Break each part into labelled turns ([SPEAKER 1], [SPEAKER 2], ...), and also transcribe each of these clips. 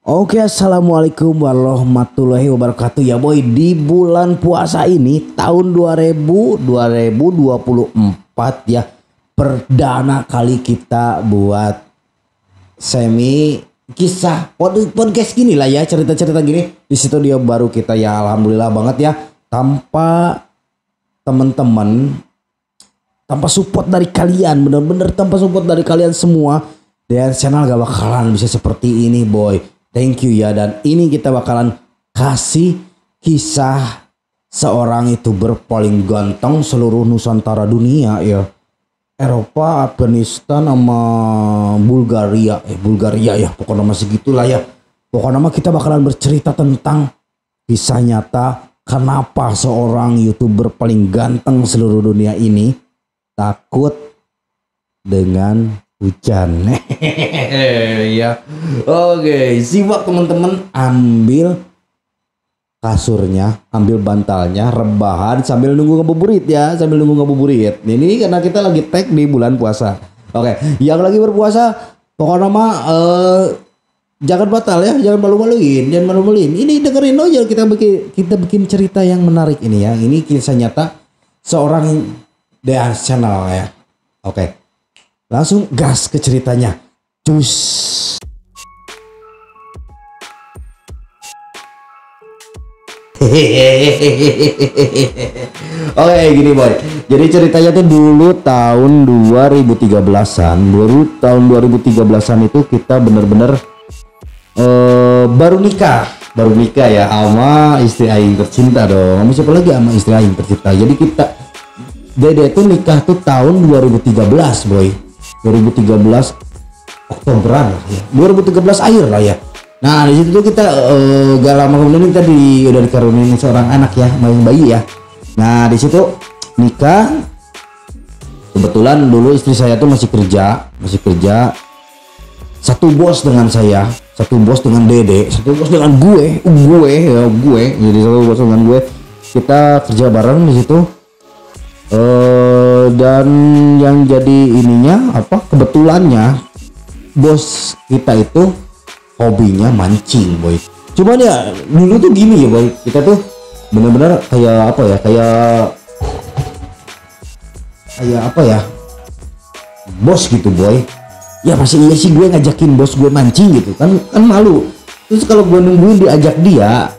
[SPEAKER 1] Oke, assalamualaikum warahmatullahi wabarakatuh ya boy. Di bulan puasa ini tahun 2024 ya, perdana kali kita buat semi kisah podcast gini lah ya, cerita-cerita gini di studio baru kita ya. Alhamdulillah banget ya, tanpa teman-teman, tanpa support dari kalian, bener-bener tanpa support dari kalian semua, dan channel gak bakalan bisa seperti ini boy. Thank you ya, dan ini kita bakalan kasih kisah seorang YouTuber paling ganteng seluruh Nusantara dunia ya. Eropa, Afghanistan sama Bulgaria. Bulgaria ya, pokoknya masih segitulah ya. Pokoknya kita bakalan bercerita tentang kisah nyata kenapa seorang YouTuber paling ganteng seluruh dunia ini takut dengan hujan. Ya. Oke, simak teman-teman, ambil kasurnya, ambil bantalnya, rebahan sambil nunggu ngabuburit ya, sambil nunggu ngabuburit. Ini karena kita lagi tag di bulan puasa. Oke, yang lagi berpuasa pokoknya mah jangan batal ya, jangan malu-maluin, jangan malu-maluin. Ini dengerin aja, kita bikin cerita yang menarik ini ya. Ini kisah nyata seorang Dean channel ya. Oke. Langsung gas ke ceritanya. Cus. Oke, gini boy. Jadi ceritanya tuh dulu tahun 2013-an. Tahun 2013-an itu kita bener-bener baru nikah ya sama istri aing tercinta dong. Sama siapa lagi? Sama istri aing tercinta. Jadi kita Dede tuh nikah tuh tahun 2013 boy. 2013 Oktoberan lah ya, 2013 akhir lah ya. Nah di situ tuh kita gak lama kemudian kita udah dikaruniai seorang anak ya, bayi ya. Nah di situ nikah. Kebetulan dulu istri saya tuh masih kerja, satu bos dengan saya, satu bos dengan Dede, satu bos dengan gue. Jadi satu bos dengan gue, kita kerja bareng di situ. Dan yang jadi ininya kebetulannya bos kita itu hobinya mancing boy. Cuman ya dulu tuh gini ya boy, kita tuh bener-bener kayak bos gitu boy. Ya masih iya sih gue ngajakin bos gue mancing gitu kan malu. Terus kalau gue nungguin diajak dia,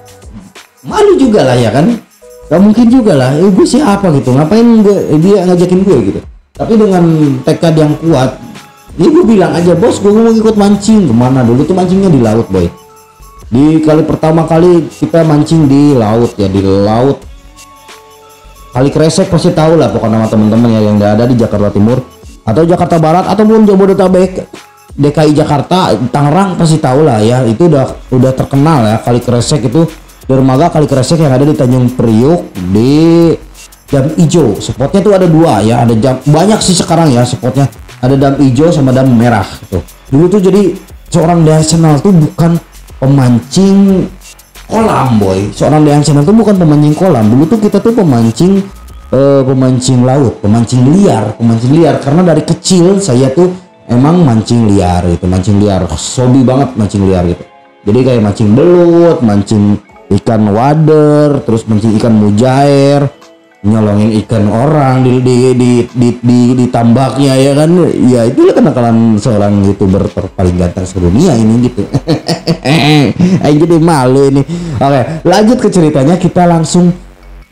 [SPEAKER 1] malu juga lah ya kan. Gak mungkin juga lah, gue siapa gitu, ngapain dia ngajakin gue gitu. Tapi dengan tekad yang kuat, ya gue bilang aja, bos gue mau ikut mancing. Kemana? Dulu tuh mancingnya di laut boy. Di kali pertama kali kita mancing di laut ya, di laut Kali Kresek, pasti tahu lah pokoknya nama teman-teman ya yang ada di Jakarta Timur atau Jakarta Barat ataupun Jabodetabek, DKI Jakarta, Tangerang pasti tahu lah ya. Itu udah terkenal ya Kali Kresek itu. Dermaga Kali Kresek yang ada di Tanjung Priuk di Dam Ijo. Spotnya tuh ada dua ya, ada banyak sih sekarang ya spotnya. Ada Dam Ijo sama Dam Merah gitu. Dulu tuh jadi seorang Dean Channel tuh bukan pemancing kolam boy. Seorang Dean Channel tuh bukan pemancing kolam. Dulu tuh kita tuh pemancing laut, pemancing liar karena dari kecil saya tuh emang mancing liar gitu, hobi banget mancing liar gitu. Jadi kayak mancing belut, mancing ikan wader, terus mancing ikan mujair, nyolongin ikan orang di tambaknya ya kan. Ya itulah kenakalan seorang YouTuber paling ganteng sedunia ini gitu. Ayo jadi malu ini. Oke, lanjut ke ceritanya. Kita langsung,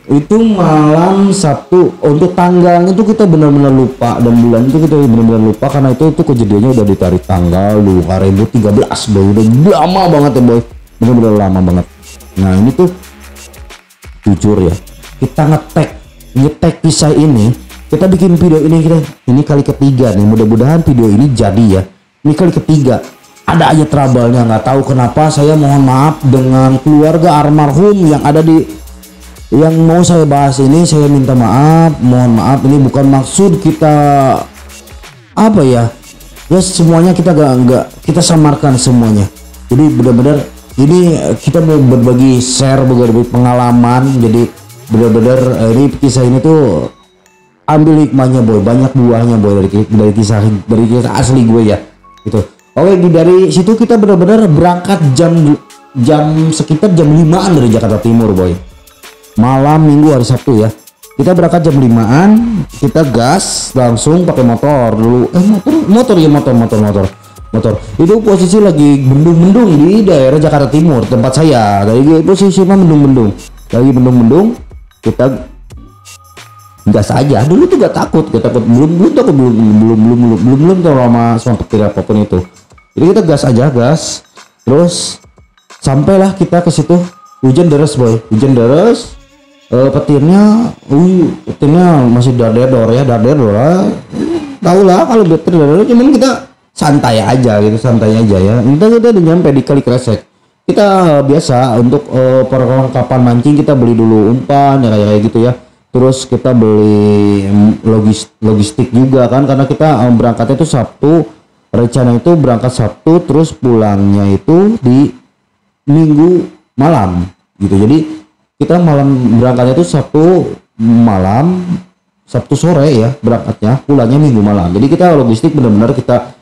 [SPEAKER 1] itu malam Sabtu, untuk tanggalnya itu kita benar-benar lupa, dan bulan itu kita benar-benar lupa karena itu kejadiannya udah ditarik tanggal 2013 boy. Udah lama banget ya boy, benar-benar lama banget. Nah ini tuh jujur ya, kita ngetek kisah ini, kita bikin video ini kali ketiga nih. Mudah-mudahan video ini jadi ya. Ini kali ketiga, ada aja trouble-nya, nggak tahu kenapa. Saya mohon maaf dengan keluarga almarhum yang mau saya bahas ini. Saya minta maaf, mohon maaf. Ini bukan maksud kita ya semuanya kita nggak kita samarkan semuanya. Jadi benar-benar ini kita mau berbagi pengalaman. Jadi benar-benar ini kisah ini tuh ambil hikmahnya boy, banyak buahnya boy dari kisah asli gue ya gitu. Oke, dari situ kita benar-benar berangkat jam sekitar jam 5-an dari Jakarta Timur, boy. Malam Minggu hari Sabtu ya. Kita berangkat jam 5-an, kita gas langsung pakai motor dulu. Motor. Itu posisi lagi mendung-mendung di daerah Jakarta Timur, tempat saya. Dari posisi mendung-mendung. Lagi mendung-mendung, kita gas aja. Dulu tuh gak takut, belum tahu lama sama petir apapun itu. Jadi kita gas aja, terus sampailah kita ke situ. Hujan deras, boy, petirnya masih dadar ya, tahu lah kalau petir dadar, cuman kita santai aja ya. Kita udah nyampe di Kali Kresek. Kita biasa untuk perlengkapan mancing, kita beli dulu umpan ya kayak gitu ya. Terus kita beli logistik juga kan, karena kita berangkatnya itu Sabtu, rencana itu berangkat Sabtu terus pulangnya itu di Minggu malam gitu. Jadi kita malam berangkatnya itu Sabtu malam, Sabtu sore ya berangkatnya, pulangnya Minggu malam. Jadi kita logistik benar-benar kita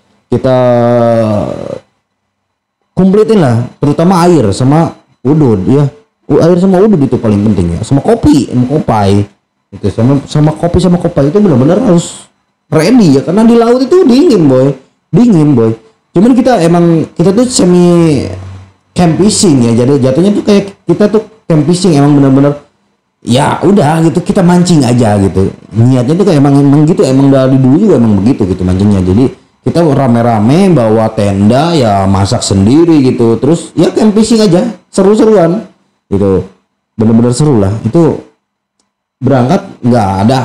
[SPEAKER 1] kompletin lah, terutama air sama udud ya. Air sama udud itu paling penting ya, sama kopi, sama kopai itu, sama kopi sama kopai itu benar-benar harus ready ya, karena di laut itu dingin boy. Cuman kita tuh semi camp fishing ya, jadi jatuhnya tuh kayak kita tuh camp fishing, emang benar-benar ya udah gitu, kita mancing aja gitu. Niatnya tuh kayak emang gitu, emang dari dulu juga emang begitu gitu mancingnya. Jadi kita rame-rame bawa tenda ya, masak sendiri gitu, terus ya camp fishing aja, seru-seruan gitu, bener-bener seru lah. Itu berangkat nggak ada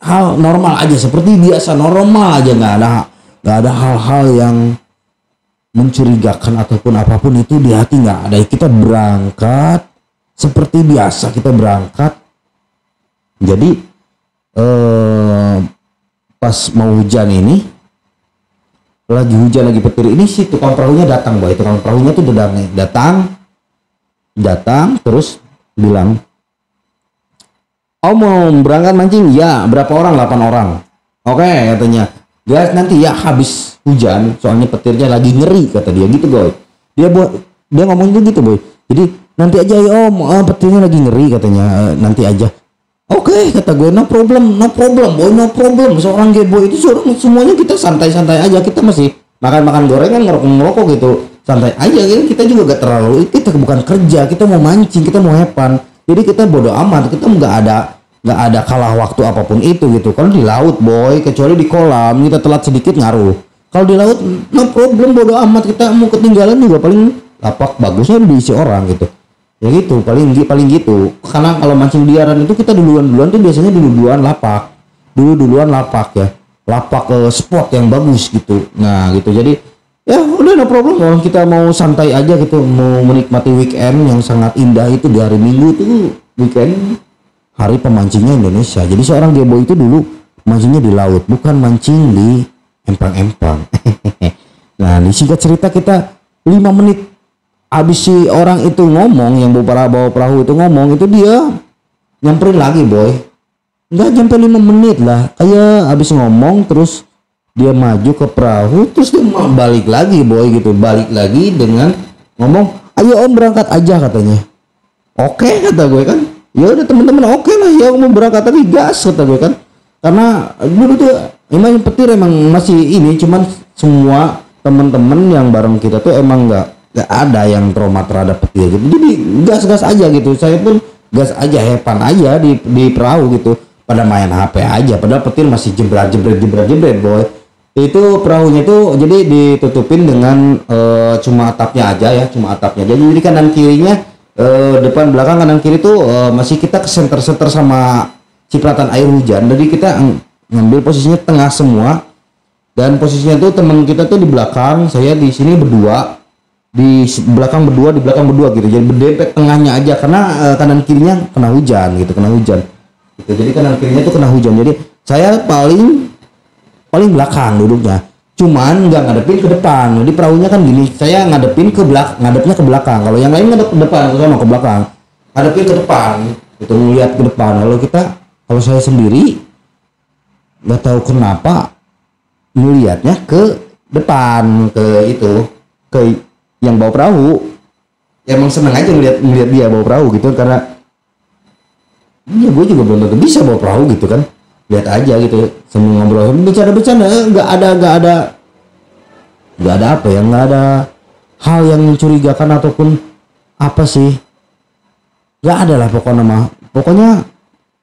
[SPEAKER 1] hal normal aja, seperti biasa, normal aja, nggak ada hal-hal yang mencurigakan ataupun apapun itu di hati, nggak ada. Kita berangkat seperti biasa, kita berangkat. Jadi pas mau hujan ini, lagi hujan lagi petir ini, si tukang perahunya datang, boy. Tukang perahunya tuh datang terus bilang, "Oh, mau berangkat mancing ya, berapa orang? 8 orang. Oke, katanya. Guys, nanti ya habis hujan, soalnya petirnya lagi ngeri," kata dia gitu, boy. Dia ngomong gitu, boy. Jadi nanti aja ya om, petirnya lagi ngeri katanya, nanti aja. Oke, kata gue, no problem boy, no problem. Seorang boy itu semuanya kita santai-santai aja, kita masih makan gorengan, ngerokok gitu, santai aja gitu. Kita juga gak terlalu, kita bukan kerja, kita mau mancing, kita mau hepan. Jadi kita bodo amat, kita nggak ada kalah waktu apapun itu gitu. Kalau di laut boy, kecuali di kolam kita telat sedikit ngaruh. Kalau di laut no problem, bodo amat, kita mau ketinggalan juga paling lapak bagusnya diisi orang gitu. Ya gitu, paling gitu. Karena kalau mancing liaran itu kita duluan tuh biasanya duluan lapak ya, lapak spot yang bagus gitu. Nah gitu, jadi ya udah no problem, orang kita mau santai aja gitu, mau menikmati weekend yang sangat indah itu di hari Minggu itu, weekend hari pemancingnya Indonesia. Jadi seorang gebo itu dulu mancingnya di laut, bukan mancing di empang-empang. Nah di singkat cerita, kita 5 menit habis si orang itu ngomong, yang bawa perahu itu ngomong, itu dia nyamperin lagi, boy. Nggak nyampe 5 menit lah, kayak habis ngomong terus dia maju ke perahu, terus dia balik lagi, boy gitu, balik lagi dengan ngomong, "Ayo om, berangkat aja," katanya. Oke, kata gue kan, ya udah teman-teman, oke lah ya, mau berangkat tapi gas, kata gue kan. Karena dulu tuh emang petir emang masih ini, cuman semua teman-teman yang bareng kita tuh emang nggak ada yang trauma terhadap petir gitu. Jadi gas aja gitu, saya pun gas aja, hepan aja di perahu gitu, pada main HP aja, padahal petir masih jebret boy. Itu perahunya tuh jadi ditutupin dengan cuma atapnya aja ya, jadi kanan kirinya, depan belakang kanan kiri tuh masih kita ke center sama cipratan air hujan. Jadi kita ngambil posisinya tengah semua, dan posisinya tuh teman kita tuh di belakang, saya di sini berdua, di belakang berdua gitu. Jadi berdempet tengahnya aja, karena kanan kirinya kena hujan gitu. Jadi kanan kirinya tuh kena hujan. Jadi saya paling belakang duduknya. Cuman nggak ngadepin ke depan. Jadi perahunya kan gini, saya ngadepnya ke belakang. Kalau yang lain ngadep ke depan, sama ke belakang. Ngadepin ke depan, itu ngeliat ke depan. Kalau saya sendiri nggak tahu kenapa ngeliatnya ke depan ke itu, ke yang bawa perahu. Ya, emang seneng aja ngeliat dia bawa perahu gitu, karena ya gue juga belum tentu bisa bawa perahu gitu kan. Lihat aja gitu, sambil ngobrol, bercanda-bercanda, nggak ada apa ya, nggak ada hal yang mencurigakan ataupun apa sih, nggak ada lah pokoknya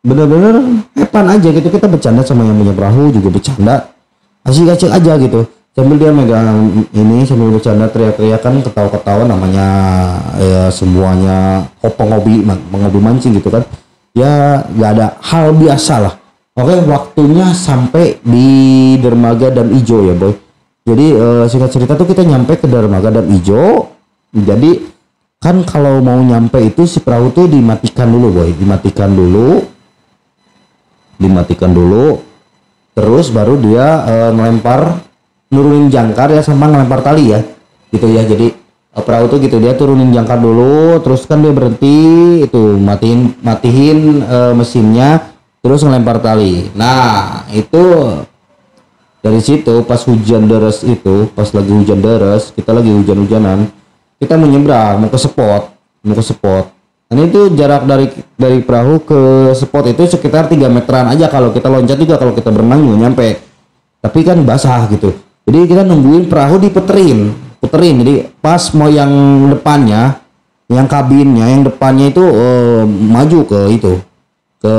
[SPEAKER 1] bener-bener hepan aja gitu. Kita bercanda sama yang punya perahu juga, bercanda asik-asik aja gitu, sambil dia megang ini, sambil bercanda, teriak-teriakan, ketawa-ketawa, namanya ya semuanya pengobi mancing gitu kan ya, nggak ada hal biasa lah. Oke, waktunya sampai di dermaga Dam Ijo ya boy. Jadi singkat cerita tuh kita nyampe ke dermaga Dam Ijo. Jadi kan kalau mau nyampe itu si perahu tuh dimatikan dulu boy, dimatikan dulu, terus baru dia nurunin jangkar ya, sama ngelempar tali ya gitu ya. Jadi perahu tuh gitu, dia turunin jangkar dulu, terus kan dia berhenti itu, matiin mesinnya, terus ngelempar tali. Nah itu dari situ pas hujan deras itu, pas lagi hujan deras, kita lagi hujan-hujanan, kita menyeberang mau ke spot. Dan itu jarak dari perahu ke spot itu sekitar 3 meteran aja. Kalau kita loncat juga, kalau kita berenang juga nyampe, tapi kan basah gitu. Jadi kita nungguin perahu diputerin. Jadi pas mau yang depannya, yang kabinnya yang depannya itu maju ke itu, ke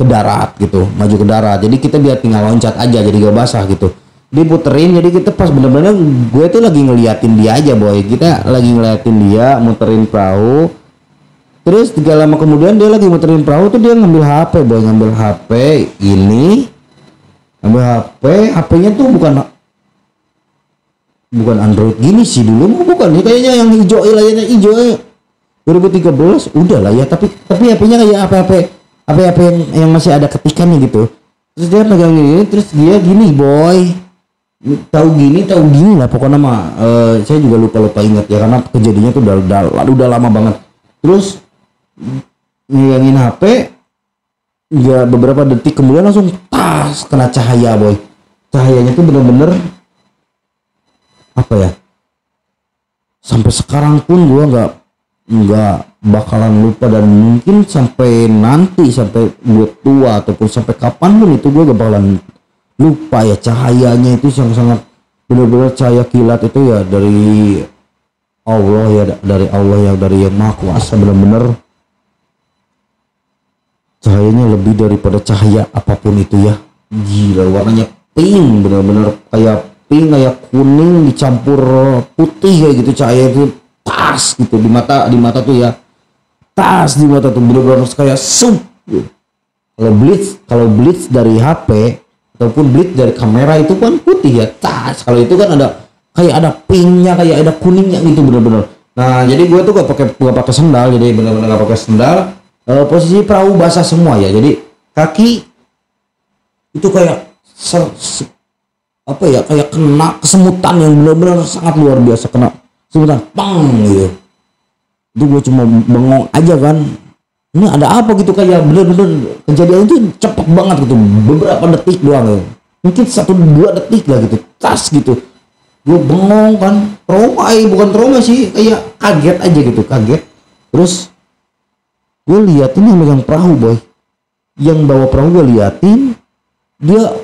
[SPEAKER 1] darat gitu, maju ke darat. Jadi kita biar tinggal loncat aja, jadi gak basah gitu. Diputerin, jadi kita pas bener-bener gue tuh lagi ngeliatin dia aja boy. Kita lagi ngeliatin dia muterin perahu. Terus 3 lama kemudian dia lagi muterin perahu tuh, dia ngambil HP boy, ngambil HP-nya tuh bukan Android gini sih dulu, bukan ya, kayaknya yang hijau, layarnya hijau 2013 udah lah ya, tapi HP-nya kayak HP yang masih ada ketikannya gitu. Terus dia pegang gini, terus dia gini boy, tahu gini lah pokoknya mah. Saya juga lupa ingat ya, karena kejadiannya tuh udah lama banget. Terus ngilangin HP, ya beberapa detik kemudian langsung tas kena cahaya boy. Cahayanya tuh bener-bener apa ya, sampai sekarang pun gua nggak bakalan lupa, dan mungkin sampai gue tua ataupun sampai kapan pun itu gue gak bakalan lupa ya. Cahayanya itu sangat benar-benar cahaya kilat itu ya, dari Allah ya, dari yang maha kuasa. Benar-benar cahayanya lebih daripada cahaya apapun itu ya. Gila, warnanya pink, benar-benar kayak pink, kayak kuning dicampur putih kayak gitu. Cahaya itu tas gitu di mata tuh ya, tas di mata tuh bener-bener kayak sup. Kalau blitz dari HP ataupun blitz dari kamera itu kan putih ya, tas. Kalau itu kan kayak ada pinknya, kayak ada kuningnya gitu bener-bener. Nah jadi gue tuh gak pakai sendal, jadi bener-bener gak pakai sendal. Posisi perahu basah semua ya, jadi kaki itu kayak kayak kena kesemutan yang bener-bener sangat luar biasa, kena semutan pang gitu. Itu gue cuma bengong aja kan, ini ada apa gitu, kayak bener-bener kejadian itu cepet banget gitu, beberapa detik doang ya, mungkin 1-2 detik lah gitu, tas gitu. Gue bengong kan, bukan trauma sih, kayak kaget aja gitu, kaget. Terus gue liatin yang megang perahu boy, yang bawa perahu gue liatin, dia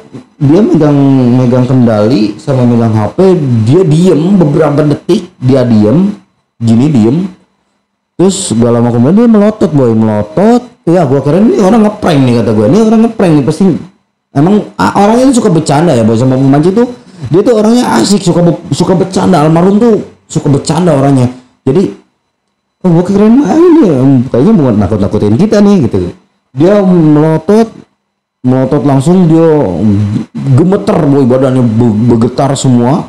[SPEAKER 1] megang kendali sama megang HP, dia diem beberapa detik, diem. Terus gak lama kemudian dia melotot ya. Gua kira ini orang ngeprank nih, kata gue, ini orang ngeprank nih pasti. Emang orangnya ini suka bercanda ya boy, sama pemancing tuh dia tuh orangnya asik, suka bercanda. Almarhum tuh suka bercanda orangnya. Jadi gua kira ini kayaknya bukan nakut-nakutin kita nih gitu. Dia melotot langsung, dia gemeter boy, badannya bergetar semua,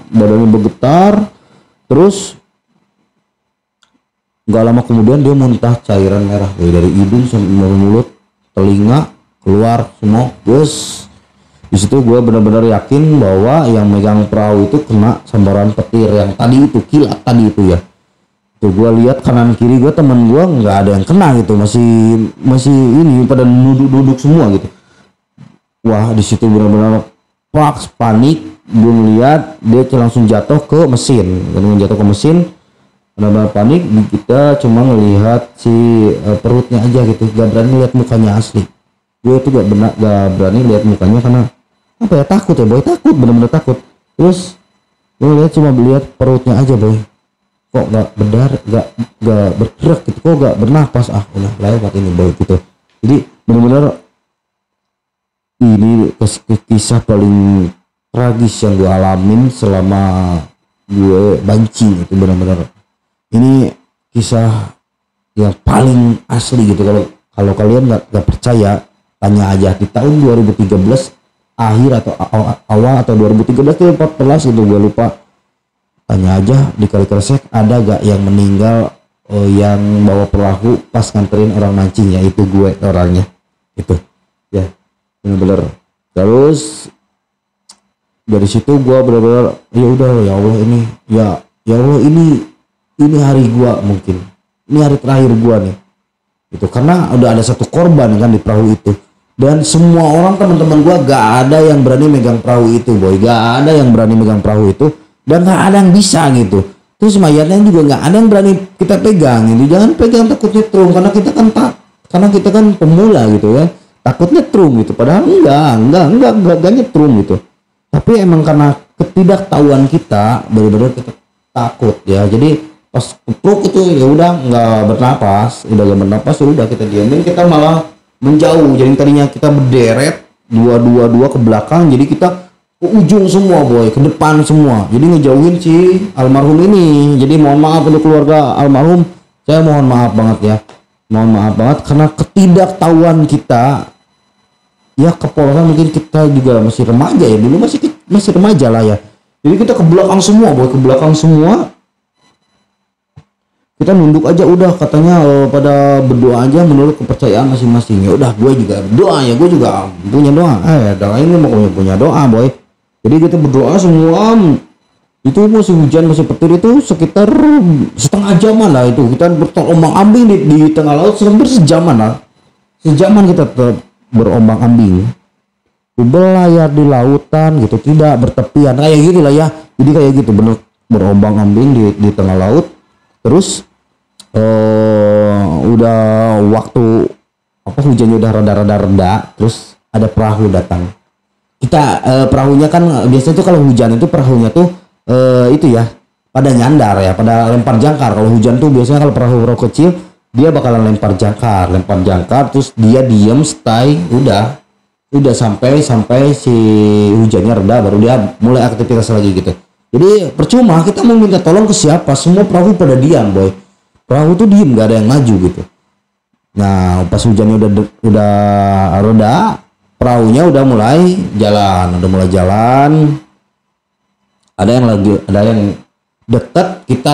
[SPEAKER 1] terus nggak lama kemudian dia muntah cairan merah boy, dari hidung sampai mulut, telinga keluar semua. Terus di situ gue benar-benar yakin bahwa yang megang perahu itu kena sambaran petir yang tadi itu, kilat tadi itu ya. Tuh gue lihat kanan kiri gue, temen gue nggak ada yang kena gitu, masih ini pada duduk semua gitu. Wah di situ benar-benar Pas panik, gue ngeliat dia langsung jatuh ke mesin. Benar-benar panik, kita cuma ngelihat si perutnya aja gitu, gak berani lihat mukanya asli. Gue itu gak berani lihat mukanya karena apa ya, takut ya boy, takut, bener-bener takut. Terus gue lihat cuma lihat perutnya aja boy, kok gak bergerak gitu, kok gak bernapas, udah lewat ini boy gitu. Jadi bener-bener ini kisah paling tragis yang gue alamin selama gue banci itu, bener-bener ini kisah yang paling asli gitu. Kalau kalian nggak percaya, tanya aja di tahun 2013 akhir atau awal atau 2013 atau 2014 gitu, gue lupa. Tanya aja di Kali Kresek ada gak yang meninggal yang bawa perahu pas nganterin orang mancing, ya itu gue orangnya itu ya, bener-bener. Terus dari situ gue bener-bener ya udah, ya Allah ini ya Allah ini hari gue, mungkin ini hari terakhir gue nih itu, karena udah ada satu korban kan di perahu itu, dan semua orang teman-teman gue gak ada yang berani megang perahu itu boy, gak ada yang berani megang perahu itu, dan gak ada yang bisa gitu. Terus mayatnya juga gak ada yang berani kita pegang gitu, jangan pegang, takut nyetrum, karena kita kan pemula gitu ya, takut nyetrum gitu, padahal enggak nyetrum gitu, tapi emang karena ketidaktahuan kita benar-benar kita takut ya. Jadi pas kepruk itu ya udah nggak bernapas, ya udah kita diamin, kita malah menjauh. Jadi tadinya kita berderet dua ke belakang, jadi kita ke ujung semua boy, ke depan semua, jadi ngejauhin si almarhum ini. Jadi mohon maaf untuk keluarga almarhum, saya mohon maaf banget karena ketidaktahuan kita ya. Kepolosan mungkin kita juga masih remaja ya, dulu masih remaja lah ya, jadi kita ke belakang semua boy, kita nunduk aja udah, katanya pada berdoa aja menurut kepercayaan masing-masing. Ya udah, gue juga berdoa ya, gue juga punya doa. Doa ini mau punya doa boy. Jadi kita berdoa semua. Itu musim hujan, musim petir itu sekitar setengah jaman lah itu, kita berombang-ambing di tengah laut hampir sejaman kita berombang-ambing, berlayar di lautan gitu, tidak bertepian kayak gitu lah ya. Jadi kayak gitu bener, berombang-ambing di tengah laut. Terus udah waktu hujannya udah rada, terus ada perahu datang. Kita perahunya kan biasanya tuh kalau hujan itu perahunya tuh itu ya pada nyandar ya, pada lempar jangkar. Kalau hujan tuh biasanya kalau perahu kecil dia bakalan lempar jangkar, terus dia diem stay, udah sampai si hujannya reda baru dia mulai aktivitas lagi gitu. Jadi percuma kita mau minta tolong ke siapa, semua perahu pada diam boy, perahu tuh diem, gak ada yang maju gitu. Nah pas hujannya udah reda, perahunya udah mulai jalan, ada yang dekat, kita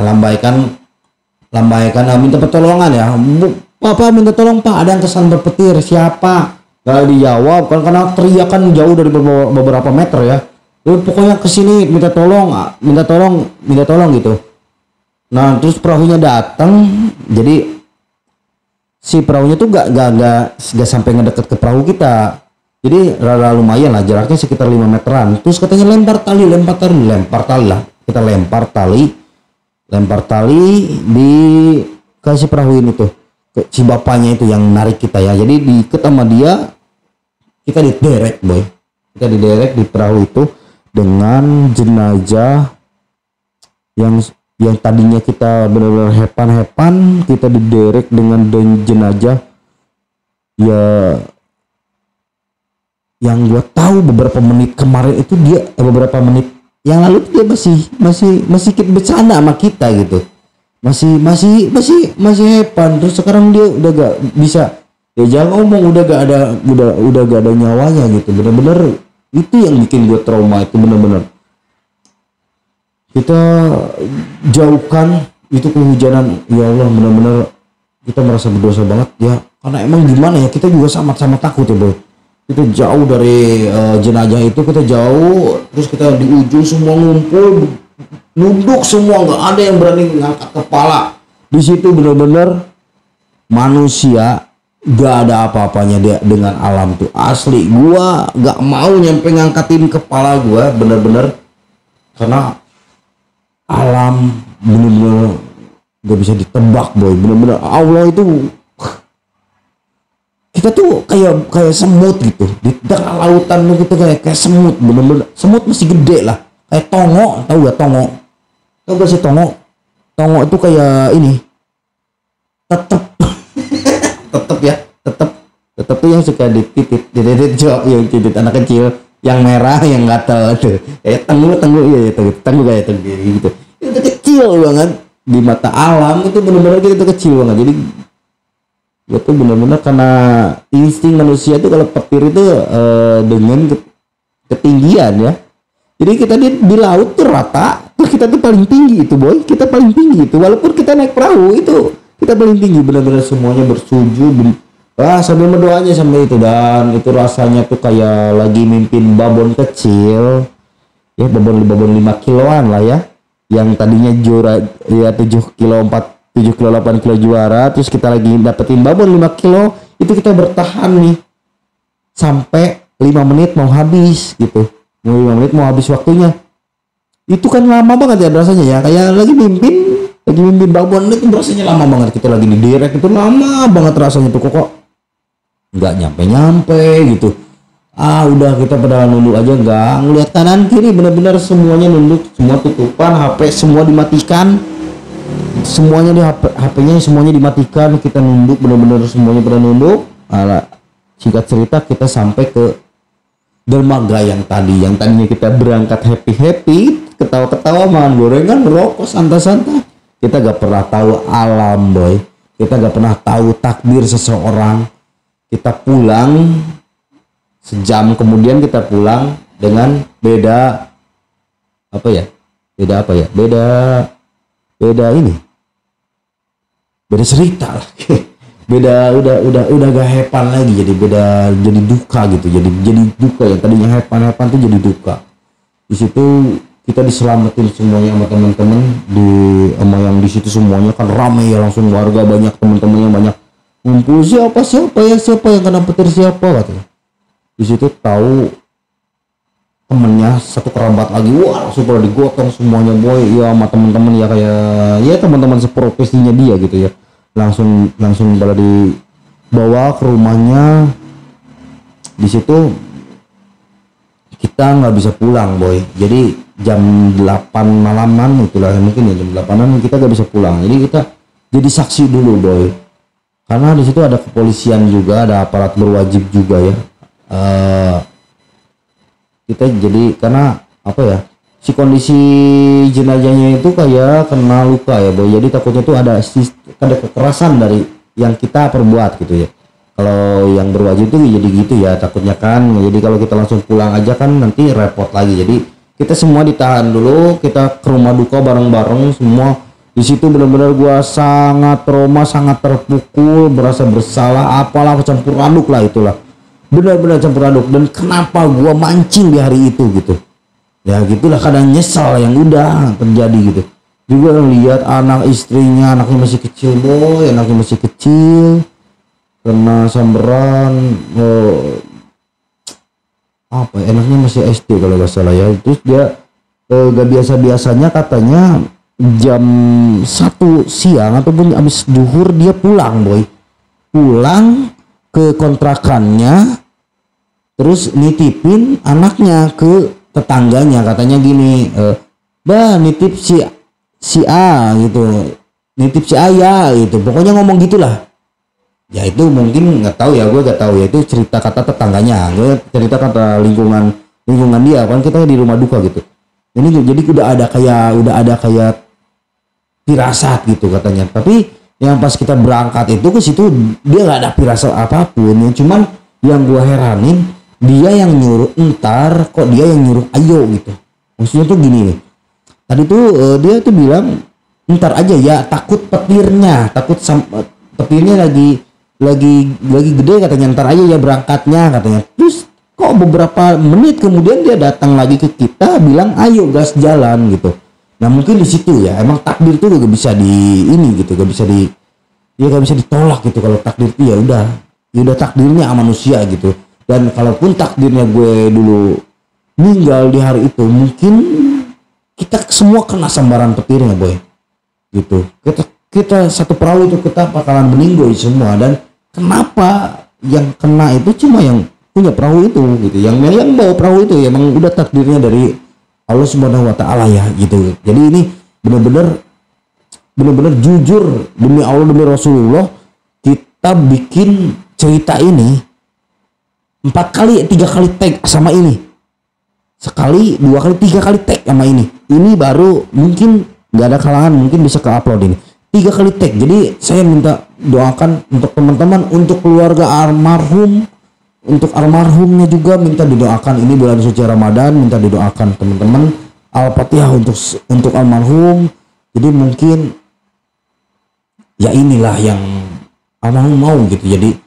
[SPEAKER 1] lambaikan minta pertolongan ya, Pak minta tolong Pak, ada yang kesan berpetir, siapa? Gak dijawab kan, karena teriakan jauh dari beberapa meter ya. Pokoknya kesini minta tolong gitu. Nah terus perahunya datang, jadi si perahunya tuh gak sampai ngedeket ke perahu kita, jadi rada lumayan lah jaraknya sekitar 5 meteran. Terus katanya lempar tali lah, kita lempar tali di kasih perahu ini tuh ke si bapaknya itu yang narik kita ya. Jadi diikat sama dia, kita diderek boy, di perahu itu dengan jenazah yang tadinya kita benar-benar hepan, kita diderek dengan jenazah ya. Yang gue tahu beberapa menit kemarin itu beberapa menit yang lalu dia masih bercanda sama kita gitu, masih hepan. Terus sekarang dia udah gak bisa ya, jangan ngomong udah gak ada nyawanya gitu. Bener-bener itu yang bikin gue trauma, itu bener-bener kita jauhkan itu kehujanan. Ya Allah, bener-bener kita merasa berdosa banget ya, karena emang gimana ya, kita juga sama-sama takut ya boy. Kita jauh dari jenazah itu, kita jauh, terus kita di ujung semua ngumpul, nunduk semua, nggak ada yang berani ngangkat kepala. Di situ bener-bener manusia gak ada apa-apanya dia dengan alam tuh, asli. Gua gak mau nyampe ngangkatin kepala gua, bener-bener, karena alam bener-bener gak bisa ditebak boy. Bener-bener Allah itu, kita tuh kayak semut gitu di tengah lautan tuh, kita kayak semut, bener-bener semut masih gede lah, kayak tongo. Tahu gak tongo? Tahu gak sih tongo? Tongo itu kayak ini, tetep tetep ya, tetep tuh yang suka dititit yang titit anak kecil, yang merah yang gatal tuh, kayak tenggu ya, tenggu kayak tenggu gitu. Itu kecil banget di mata alam, itu bener-bener kita tuh kecil banget. Jadi itu benar-benar karena insting manusia itu kalau petir itu dengan ketinggian ya. Jadi kita di laut tuh rata, tuh kita tuh paling tinggi itu boy, kita paling tinggi itu. Walaupun kita naik perahu itu kita paling tinggi, benar-benar semuanya bersujud, sambil berdoanya sampai itu. Dan itu rasanya tuh kayak lagi mimpin babon kecil ya, babon 5 kiloan lah ya, yang tadinya juara ya 7 kilo 7 kilo 8 kilo juara, terus kita lagi dapetin babon 5 kilo, itu kita bertahan nih sampai 5 menit mau habis gitu. 5 menit mau habis waktunya. Itu kan lama banget ya rasanya ya, kayak lagi mimpin babon itu rasanya lama banget. Kita lagi di direct itu lama banget rasanya tuh, kok nggak nyampe gitu. Udah kita pada nunduk aja, nggak ngeliat kanan kiri, bener-bener semuanya nunduk, semua tutupan, HP semua dimatikan, semuanya di HP-nya semuanya dimatikan. Kita nunduk, bener-bener semuanya pada nunduk. Singkat cerita kita sampai ke dermaga yang tadinya kita berangkat happy ketawa-ketawa, makan gorengan, merokok, santai-santai. Kita gak pernah tahu alam boy, kita gak pernah tahu takdir seseorang. Kita pulang sejam kemudian, kita pulang dengan beda cerita lah. udah gak hepan lagi, jadi duka gitu, jadi duka. Yang tadinya hepan tuh jadi duka. Di situ kita diselamatin semuanya sama teman-teman sama yang di situ. Semuanya kan ramai ya, langsung warga banyak, teman-teman yang banyak ngumpul. Siapa yang kena petir, siapa katanya. Di situ tahu temennya satu kerabat lagi, wah langsung pada digotong semuanya boy ya, sama teman-teman ya, kayak ya teman-teman seprofesinya dia gitu ya. Langsung pada dibawa ke rumahnya. Di situ kita nggak bisa pulang boy, jadi jam 8 malaman itulah mungkin ya, jam 8an kita nggak bisa pulang. Jadi kita jadi saksi dulu boy, karena di situ ada kepolisian juga, ada aparat berwajib juga ya. Kita jadi, karena si kondisi jenazahnya itu kayak kena luka ya boy, jadi takutnya tuh ada kekerasan dari yang kita perbuat gitu ya. Kalau yang berwajib tuh jadi gitu ya takutnya kan. Jadi kalau kita langsung pulang aja kan nanti repot lagi. Jadi kita semua ditahan dulu, kita ke rumah duka bareng-bareng semua. Di situ benar-benar gua sangat trauma, sangat terpukul, berasa bersalah, apalah, campur aduk lah itulah. Benar-benar campur aduk. Dan kenapa gua mancing di hari itu gitu. Ya gitulah, kadang nyesal yang udah terjadi gitu. Juga lihat anak istrinya, anaknya masih kecil boy, anaknya masih kecil, kena samberan. Enaknya masih SD kalau gak salah ya. Terus dia gak biasanya katanya jam 1 siang ataupun habis zuhur dia pulang boy, pulang ke kontrakannya, terus nitipin anaknya ke tetangganya. Katanya gini, nitip si A gitu, nitip si A ya gitu, pokoknya ngomong gitulah. Ya itu mungkin nggak tahu ya, gue nggak tahu ya, itu cerita kata tetangganya, gue cerita kata lingkungan dia kan, kita di rumah duka gitu. Ini jadi udah ada kayak firasat gitu katanya. Tapi yang pas kita berangkat itu ke situ dia nggak ada firasat apapun ya. Cuman yang gue heranin, dia yang nyuruh, entar kok dia yang nyuruh ayo gitu. Maksudnya tuh gini nih, tadi tuh dia tuh bilang entar aja ya, takut petirnya lagi gede katanya, ntar aja ya berangkatnya katanya. Terus kok beberapa menit kemudian dia datang lagi ke kita bilang ayo gas jalan gitu. Nah mungkin di situ ya, emang takdir tuh gak bisa gak bisa ditolak gitu. Kalau takdir tuh ya udah ya udah takdirnya manusia gitu. Dan kalaupun takdirnya gue dulu meninggal di hari itu, mungkin kita semua kena sambaran petirnya boy gitu. Kita satu perahu itu kita bakalan meninggoy semua. Dan kenapa yang kena itu cuma yang punya perahu itu gitu, yang bawa perahu itu ya emang udah takdirnya dari Allah Subhanahu wa taala ya gitu. Jadi ini benar-benar jujur demi Allah demi Rasulullah, kita bikin cerita ini 3 kali tag sama ini, sekali 2 kali 3 kali tag sama ini baru mungkin nggak ada kalangan mungkin bisa ke upload ini 3 kali tag. Jadi saya minta doakan untuk teman-teman, untuk keluarga almarhum, untuk almarhumnya juga minta didoakan. Ini bulan suci Ramadan, minta didoakan teman-teman. Al-Fatihah untuk almarhum. Jadi mungkin ya inilah yang almarhum mau gitu. Jadi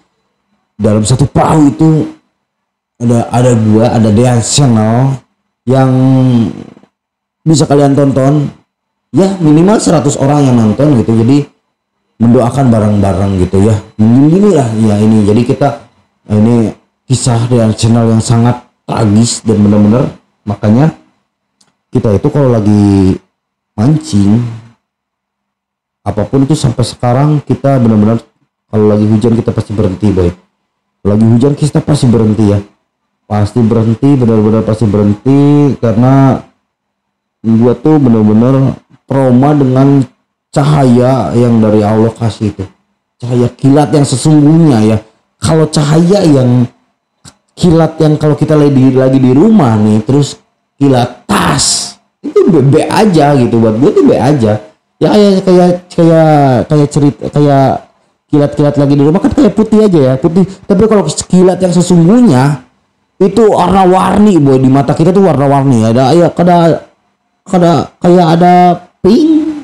[SPEAKER 1] dalam satu perahu itu ada gua, ada Dean Channel yang bisa kalian tonton ya, minimal 100 orang yang nonton gitu. Jadi mendoakan bareng-bareng gitu ya. Inilah ya ini. Jadi kita ini kisah Dean Channel yang sangat tragis dan benar-benar, makanya kita itu kalau lagi mancing apapun itu sampai sekarang kita benar-benar kalau lagi hujan kita pasti berhenti boy. Lagi hujan kita pasti berhenti ya. Pasti berhenti, benar-benar pasti berhenti, karena gua tuh benar-benar trauma dengan cahaya yang dari Allah kasih itu. Cahaya kilat yang sesungguhnya ya. Kalau cahaya yang kilat yang kalau kita lagi di rumah nih terus kilat tas, itu be aja gitu, buat gua tuh be aja. Ya kayak cerita kayak kilat-kilat lagi di rumah kan kayak putih aja ya, putih. Tapi kalau kilat yang sesungguhnya itu warna-warni boy, di mata kita tuh warna-warni. Ada kayak ada pink,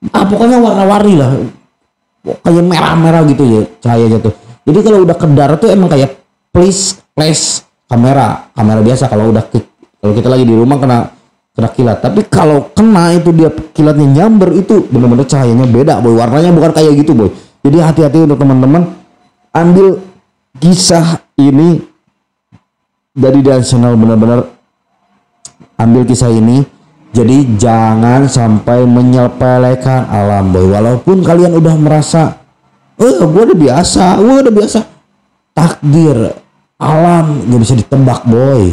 [SPEAKER 1] pokoknya warna-warni lah, kayak merah-merah gitu ya cahayanya tuh. Jadi kalau udah kedar tuh emang kayak flash kamera biasa. Kalau kita lagi di rumah kena kilat. Tapi kalau kena itu dia kilatnya nyamber, itu bener-bener cahayanya beda boy, warnanya bukan kayak gitu boy. Jadi hati-hati untuk teman-teman, ambil kisah ini dari Dean Channel, benar-benar ambil kisah ini. Jadi jangan sampai menyepelekan alam boy. Walaupun kalian udah merasa gue udah biasa, takdir alam nggak bisa ditebak boy.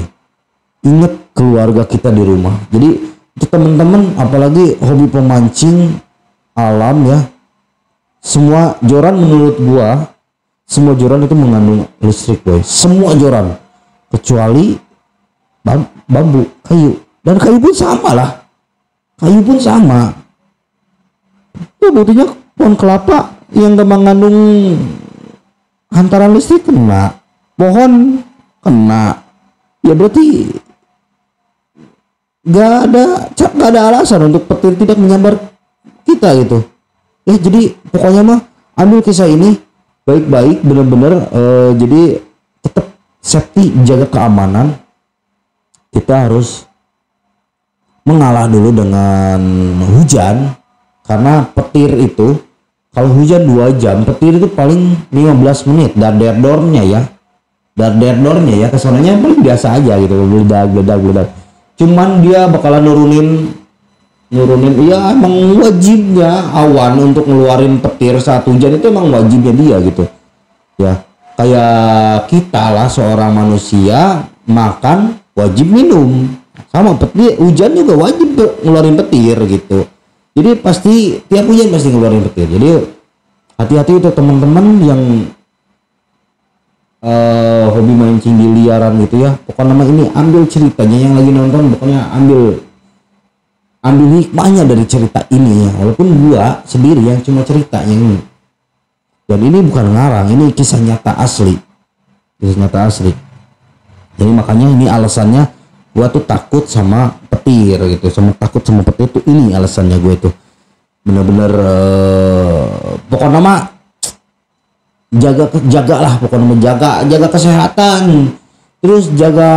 [SPEAKER 1] Ingat keluarga kita di rumah. Jadi itu teman-teman, apalagi hobi pemancing alam ya, semua joran menurut gua, semua joran itu mengandung listrik boy. Semua joran kecuali bambu, kayu, dan kayu pun sama lah. Kayu pun sama. Itu buktinya pohon kelapa yang gak mengandung hantaran listrik kena, pohon kena. Ya berarti gak ada alasan untuk petir tidak menyambar kita gitu. Ya jadi pokoknya mah ambil kisah ini baik-baik, bener-bener jadi tetap safety, jaga keamanan. Kita harus mengalah dulu dengan hujan, karena petir itu kalau hujan 2 jam, petir itu paling 15 menit darderdornya ya, kesananya paling biasa aja gitu, beledak. Cuman dia bakalan nurunin ya, emang wajibnya awan untuk ngeluarin petir saat hujan itu emang wajibnya dia gitu ya. Kayak kita lah, seorang manusia makan wajib minum, sama petir hujan juga wajib ngeluarin petir gitu. Jadi pasti tiap hujan pasti ngeluarin petir. Jadi hati-hati untuk teman-teman yang hobi mancing di liaran gitu ya. Pokoknya nama ini ambil ceritanya yang lagi nonton, pokoknya ambil hikmahnya dari cerita ini ya. Walaupun gua sendiri yang cuma cerita yang ini. Dan ini bukan ngarang, ini kisah nyata asli. Jadi makanya ini alasannya gua tuh takut sama petir gitu, takut sama petir tuh, ini alasannya gue tuh. Bener-bener pokoknya mah jaga lah, pokoknya jaga kesehatan. Terus jaga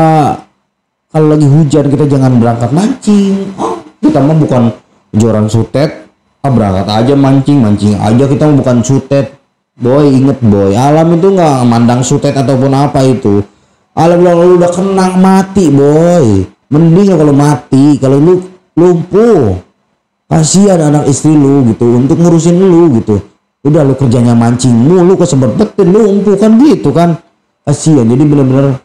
[SPEAKER 1] kalau lagi hujan kita jangan berangkat mancing. Kita mah bukan joran sutet, berangkat aja mancing aja, kita mah bukan sutet. Boy, inget boy, alam itu nggak mandang sutet ataupun apa itu. Alam bilang lu udah kena mati boy. Mending kalau mati, kalau lu lumpuh. Kasihan anak istri lu gitu untuk ngurusin lu gitu. Udah lu kerjanya mancing mulu kesebet betin lumpuh kan gitu kan. Kasihan, jadi bener-bener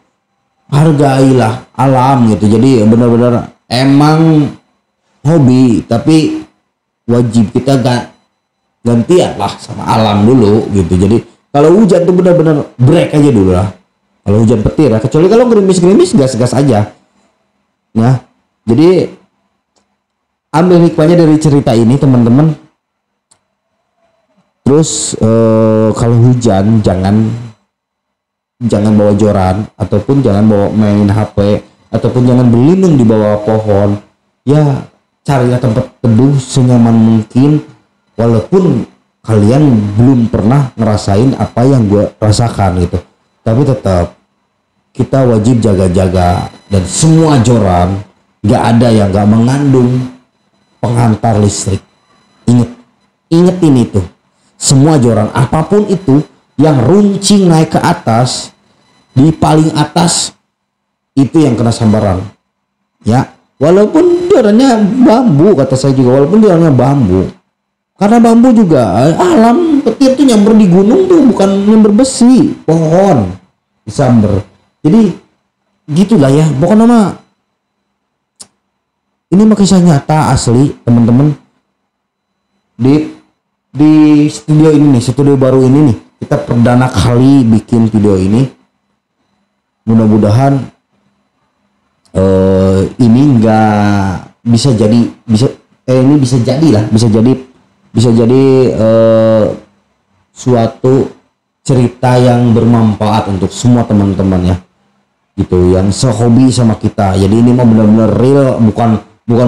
[SPEAKER 1] hargailah alam gitu. Jadi bener-bener emang hobi tapi wajib kita gantian lah sama alam dulu gitu. Jadi kalau hujan tuh benar-benar break aja dulu lah. Kalau hujan petir ya, kecuali kalau gerimis-gerimis gas-gas aja. Nah, jadi ambil hikmahnya dari cerita ini teman-teman. Terus kalau hujan jangan bawa joran ataupun jangan bawa main HP ataupun jangan berlindung di bawah pohon. Ya carilah tempat teduh senyaman mungkin. Walaupun kalian belum pernah ngerasain apa yang gue rasakan gitu, tapi tetap kita wajib jaga-jaga. Dan semua joran gak ada yang gak mengandung penghantar listrik. Ingetin itu. Semua joran apapun itu yang runcing naik ke atas, di paling atas itu yang kena sambaran. Ya, walaupun jorannya bambu, kata saya juga, walaupun jorannya bambu. Karena bambu juga alam petir tuh nyamber di gunung tuh bukan nyamber besi, pohon disamber. Jadi gitulah ya, pokoknya mah ini mah kisah nyata asli teman-teman. Di studio ini nih, studio baru ini nih, kita perdana kali bikin video ini. Mudah-mudahan ini nggak bisa jadi ini bisa jadi suatu cerita yang bermanfaat untuk semua teman-teman ya gitu, yang sehobi sama kita. Jadi ini mah benar-benar real, bukan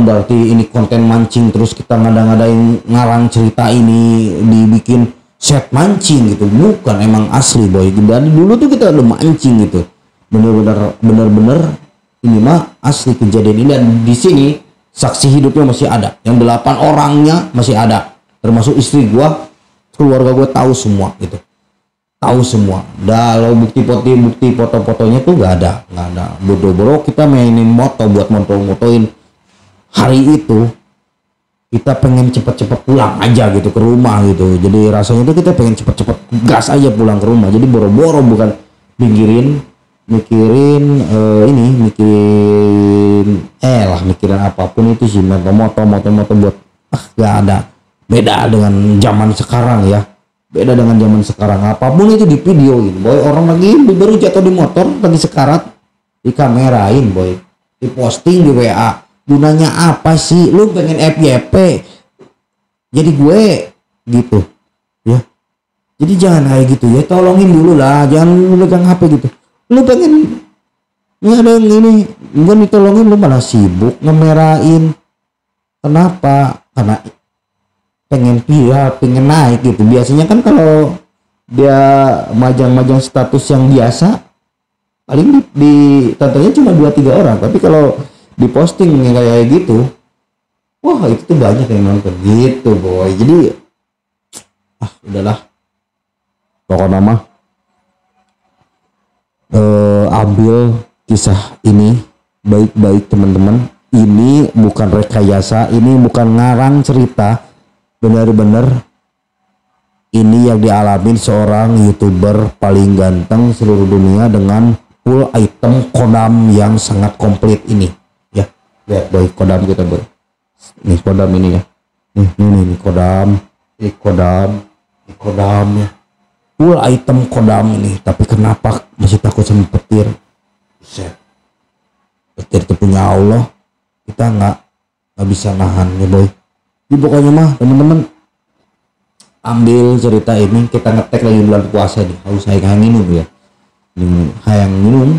[SPEAKER 1] berarti ini konten mancing terus kita ngada-ngadain ngarang cerita ini dibikin set mancing gitu, bukan, emang asli boy. Dari dulu tuh kita udah mancing gitu, bener-bener ini mah asli kejadian ini. Dan di sini saksi hidupnya masih ada, yang 8 orangnya masih ada, termasuk istri gua, keluarga gua tahu semua gitu, tahu semua. Kalau bukti foto-fotonya tuh nggak ada. Bodoh-bodoh kita mainin moto buat motoin hari itu. Kita pengen cepet-cepet pulang aja gitu ke rumah gitu. Jadi rasanya tuh kita pengen cepet-cepet gas aja pulang ke rumah. Jadi boro-boro, bukan mikirin apapun itu sih, moto buat nggak ada. Beda dengan zaman sekarang ya, beda dengan zaman sekarang. Apapun itu di videoin boy, orang lagi baru jatuh di motor lagi sekarat dikamerain boy, diposting di WA. Gunanya apa sih? Lu pengen FYP jadi gue gitu ya. Jadi jangan kayak gitu ya, tolongin dulu lah, jangan megang HP gitu. Lu pengen ada yang ini bukan ditolongin, lu malah sibuk ngemerain. Kenapa? Karena pengen naik gitu. Biasanya kan kalau dia majang status yang biasa paling tontonnya cuma 2-3 orang, tapi kalau diposting yang kayak gitu, wah itu tuh banyak yang nonton gitu boy. Jadi udahlah, pokoknya mah ambil kisah ini baik-baik teman-teman. Ini bukan rekayasa, ini bukan ngarang cerita, benar-benar ini yang dialamin seorang YouTuber paling ganteng seluruh dunia dengan full item kodam yang sangat komplit ini ya. Lihat boy, kodam kita boy, nih kodam ini ya, nih kodam ya, full item kodam ini. Tapi kenapa masih takut sama petir? Petir itu punya Allah, kita nggak bisa nahan ya boy. Jadi pokoknya mah teman-teman, ambil cerita ini, kita ngetek lagi bulan puasa nih, harus hayang minum ya, hayang minum.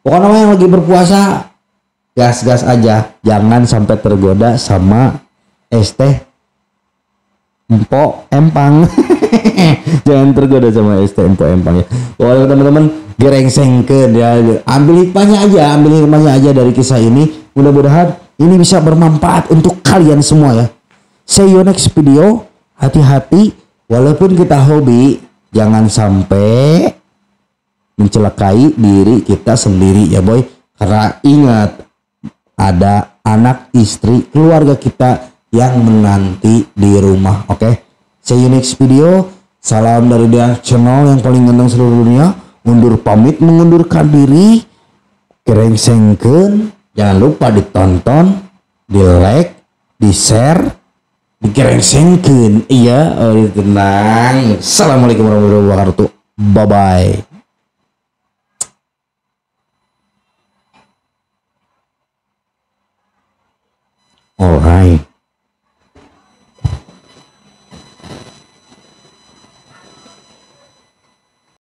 [SPEAKER 1] Pokoknya mah yang lagi berpuasa gas-gas aja, jangan sampai tergoda sama es teh empok empang. Jangan tergoda sama es teh empok empang ya. Pokoknya teman-teman gerengseng ke dia, ambil hikmahnya aja dari kisah ini. Mudah-mudahan ini bisa bermanfaat untuk kalian semua ya. See you next video. Hati-hati, walaupun kita hobi, jangan sampai mencelakai diri kita sendiri ya boy. Karena ingat, ada anak, istri, keluarga kita yang menanti di rumah. Oke, see you next video. Salam dari dia channel yang paling ganteng seluruh dunia. Undur pamit mengundurkan diri. Kerengsengkeun, jangan lupa ditonton, di like, di share, dikerengsengkeun. Iya, tenang. Assalamualaikum warahmatullahi wabarakatuh. Bye bye. Alright.